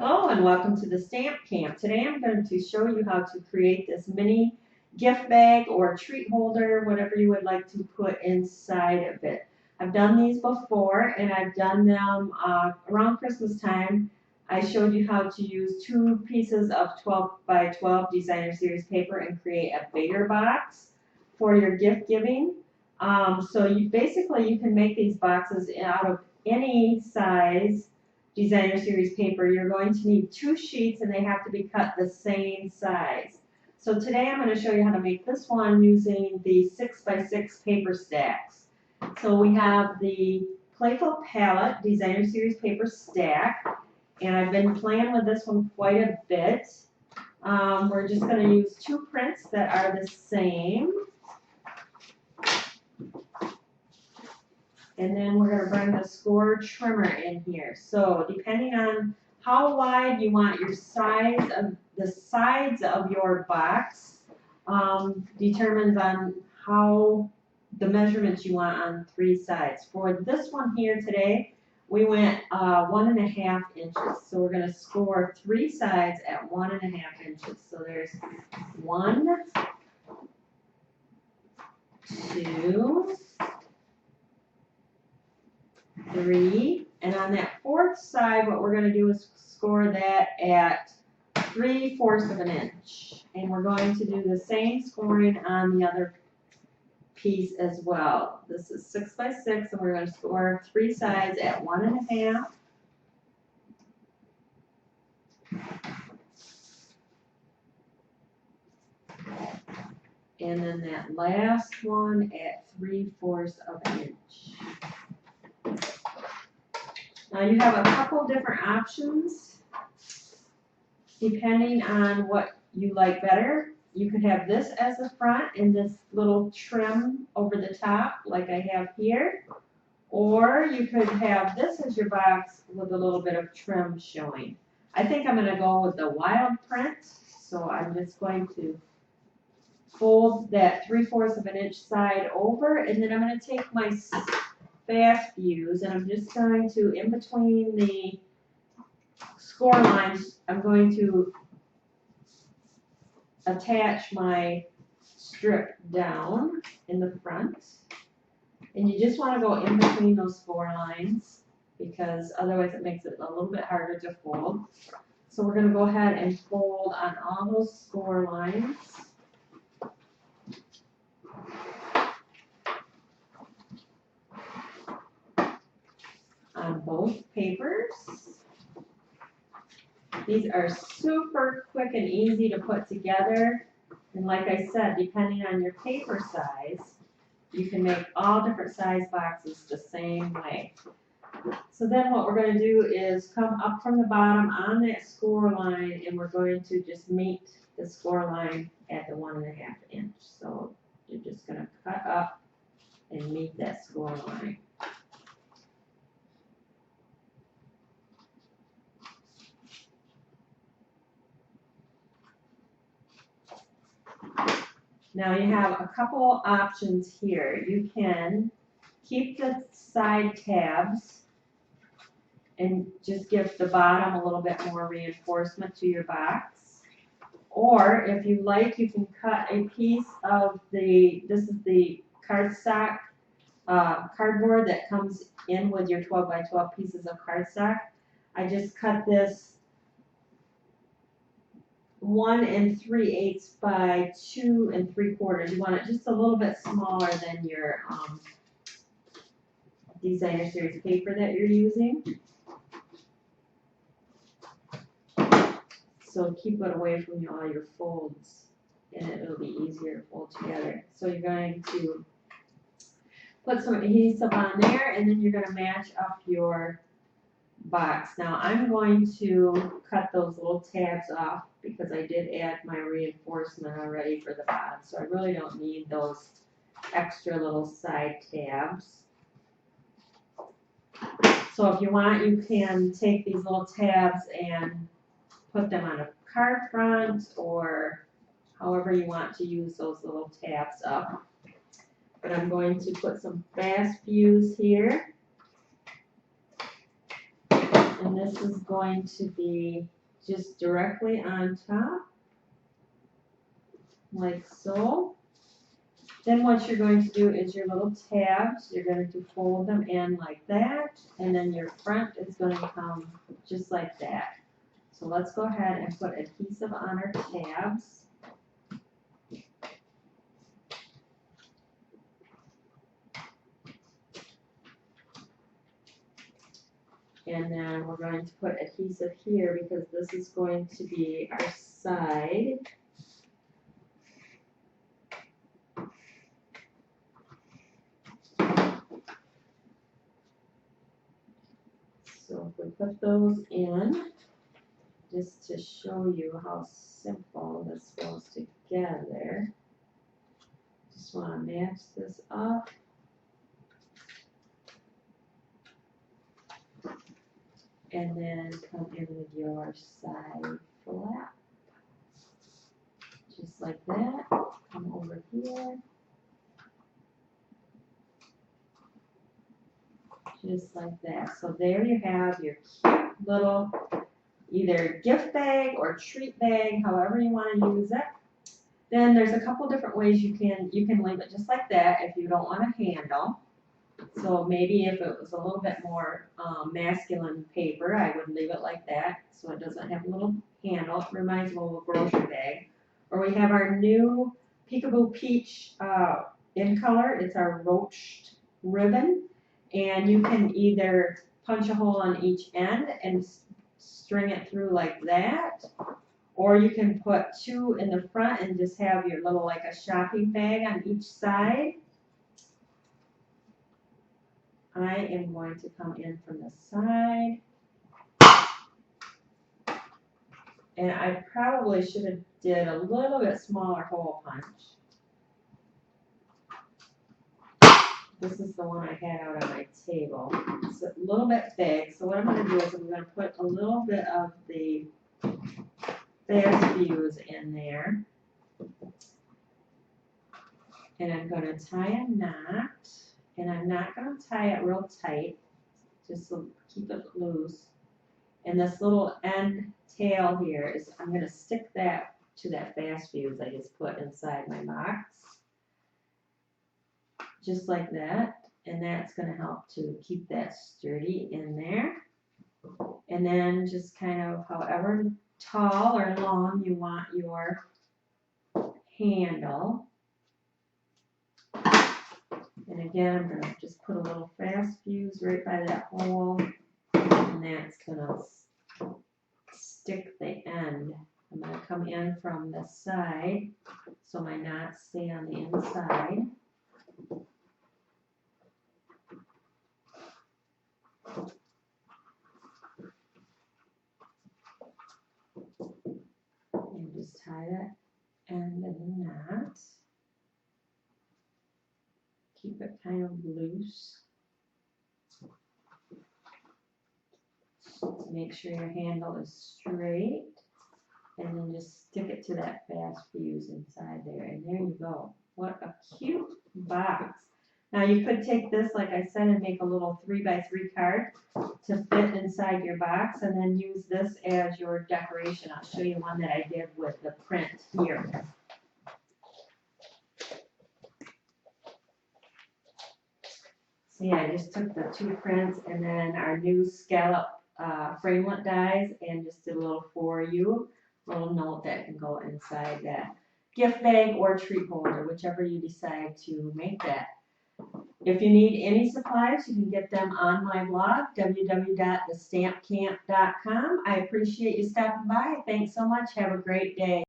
Hello and welcome to the Stamp Camp. Today I'm going to show you how to create this mini gift bag or treat holder, whatever you would like to put inside of it. I've done these before and I've done them around Christmas time. I showed you how to use 2 pieces of 12 by 12 designer series paper and create a bigger box for your gift giving. So you can make these boxes out of any size designer series paper. You're going to need 2 sheets and they have to be cut the same size. So today I'm going to show you how to make this one using the 6 by 6 paper stacks. So we have the Playful Palette designer series paper stack, and I've been playing with this one quite a bit. We're just going to use 2 prints that are the same. And then we're going to bring the score trimmer in here. So depending on how wide you want your size of the sides of your box determines on how the measurements you want on 3 sides. For this one here today, we went 1.5 inches. So we're going to score 3 sides at 1.5 inches. So there's 1, 2, 3, and on that 4th side, what we're going to do is score that at 3/4 of an inch. And we're going to do the same scoring on the other piece as well. This is 6 by 6, and we're going to score 3 sides at 1.5. And then that last one at 3/4 of an inch. Now you have a couple different options depending on what you like better. You could have this as the front and this little trim over the top like I have here. Or you could have this as your box with a little bit of trim showing. I think I'm going to go with the wild print. So I'm just going to fold that 3/4 of an inch side over, and then I'm going to take my fast fuse, and I'm just going to, in between the score lines, I'm going to attach my strip down in the front. And you just want to go in between those score lines because otherwise it makes it a little bit harder to fold. So we're going to go ahead and fold on all those score lines. On both papers. These are super quick and easy to put together. And like I said, depending on your paper size, you can make all different size boxes the same way. So then what we're going to do is come up from the bottom on that score line, and we're going to just meet the score line at the 1.5 inch. So you're just going to cut up and meet that score line. Now you have a couple options here. You can keep the side tabs and just give the bottom a little bit more reinforcement to your box. Or if you like, you can cut a piece of this is the cardstock cardboard that comes in with your 12 by 12 pieces of cardstock. I just cut this 1 3/8 by 2 3/4. You want it just a little bit smaller than your designer series paper that you're using. So keep it away from all your folds and it'll be easier to fold together. So you're going to put some adhesive on there and then you're going to match up your box. Now I'm going to cut those little tabs off because I did add my reinforcement already for the bottom, so I really don't need those extra little side tabs. So if you want, you can take these little tabs and put them on a card front or however you want to use those little tabs up. But I'm going to put some fast fuse here. And And this is going to be just directly on top, like so. Then what you're going to do is your little tabs, you're going to fold them in like that, and then your front is going to come just like that. So let's go ahead and put adhesive on our tabs. And then we're going to put adhesive here because this is going to be our side. So if we put those in, just to show you how simple this goes together, just want to match this up. And then come in with your side flap, just like that. Come over here, just like that. So there you have your cute little either gift bag or treat bag, however you want to use it. Then there's a couple different ways you can leave it just like that if you don't want a handle. So maybe if it was a little bit more masculine paper, I would leave it like that so it doesn't have a little handle. It reminds me of a little grocery bag. Or we have our new Peekaboo Peach in color. It's our roached ribbon. And you can either punch a hole on each end and string it through like that. Or you can put two in the front and just have your little like a shopping bag on each side. I am going to come in from the side. And I probably should have did a little bit smaller hole punch. This is the one I had out on my table. It's a little bit big, so what I'm going to do is I'm going to put a little bit of the fast fuse in there. And I'm going to tie a knot. And I'm not going to tie it real tight, just to keep it loose. And this little end tail here is, I'm going to stick that to that fast fuse I just put inside my box. Just like that. And that's going to help to keep that sturdy in there. And then just kind of however tall or long you want your handle. And again, I'm going to just put a little fast fuse right by that hole, and that's going to stick the end. I'm going to come in from the side so my knots stay on the inside. And just tie that end of the knot. Keep it kind of loose. Make sure your handle is straight. And then just stick it to that fast fuse inside there. And there you go. What a cute box. Now you could take this, like I said, and make a little 3x3 card to fit inside your box and then use this as your decoration. I'll show you one that I did with the print here. See, I just took the two prints and then our new scallop framelit dies and just did a little for you, little note that can go inside that gift bag or treat holder, whichever you decide to make that. If you need any supplies, you can get them on my blog, www.TheStampCamp.com. I appreciate you stopping by. Thanks so much. Have a great day.